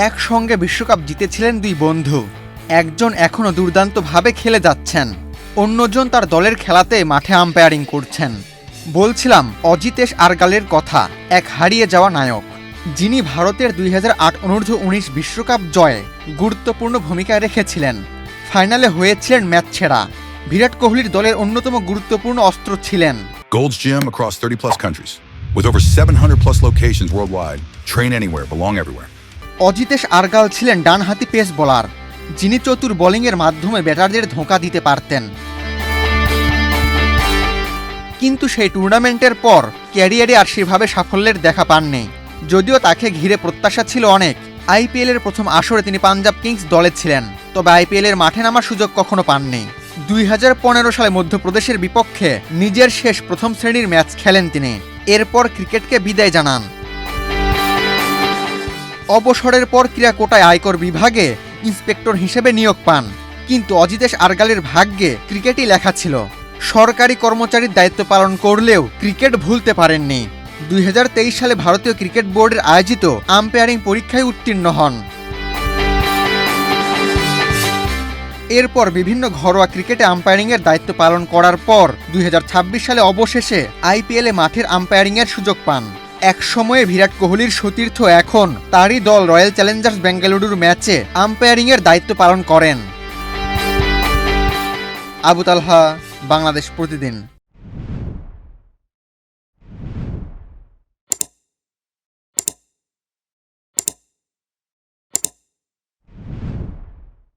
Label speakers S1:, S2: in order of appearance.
S1: একসঙ্গে বিশ্বকাপ জিতেছিলেন দুই বন্ধু। একজন এখনও দুর্দান্তভাবে খেলে যাচ্ছেন, অন্যজন তার দলের খেলাতে মাঠে আম্পায়ারিং করছেন। বলছিলাম অজিতেশ আরগালের কথা, এক হারিয়ে যাওয়া নায়ক, যিনি ভারতের 2008 অনূর্ধ্ব-19 বিশ্বকাপ জয়ে গুরুত্বপূর্ণ ভূমিকা রেখেছিলেন। ফাইনালে হয়েছিলেন ম্যাচ ছেড়া। বিরাট কোহলির দলের অন্যতম গুরুত্বপূর্ণ অস্ত্র ছিলেন।
S2: Gold's Gym across 30+ countries. With over 700+ locations worldwide. Train anywhere, belong everywhere.
S1: Ajitesh আরগাল ছিলেন ডানহাতি পেস বোলার, যিনি চতুর বোলিংয়ের মাধ্যমে ব্যাটারদের ধোঁকা দিতে পারতেন। কিন্তু সেই টুর্নামেন্টের পর ক্যারিয়ারে আর সেভাবে সাফল্যের দেখা পাননি। যদিও তাকে ঘিরে প্রত্যাশা ছিল অনেক। আইপিএলের প্রথম আসরে তিনি পাঞ্জাব কিংস দলে ছিলেন, তবে আইপিএলের মাঠে নামার সুযোগ কখনো পাননি। 2015 সালে মধ্যপ্রদেশের বিপক্ষে নিজের শেষ প্রথম শ্রেণীর ম্যাচ খেলেন তিনি। এরপর ক্রিকেটকে বিদায় জানান। অবসরের পর ক্রীড়া কোটায় আয়কর বিভাগে ইন্সপেক্টর হিসেবে নিয়োগ পান। কিন্তু অজিতেশ আরগালের ভাগ্যে ক্রিকেটই লেখা ছিল। সরকারি কর্মচারীর দায়িত্ব পালন করলেও ক্রিকেট ভুলতে পারেননি। 2023 সালে ভারতীয় ক্রিকেট বোর্ডের আয়োজিত আম্পায়ারিং পরীক্ষায় উত্তীর্ণ হন। এরপর বিভিন্ন ঘরোয়া ক্রিকেটে আম্পায়ারিংয়ের দায়িত্ব পালন করার পর 2026 সালে অবশেষে আইপিএলে মাঠের আম্পায়ারিংয়ের সুযোগ পান। একসময়ে বিরাট কোহলির সতীর্থ এখন তারই দল রয়্যাল চ্যালেঞ্জার্স বেঙ্গালুরুর ম্যাচে আম্পায়ারিংয়ের দায়িত্ব পালন করেন। আবু তালহা, বাংলাদেশ প্রতিদিন।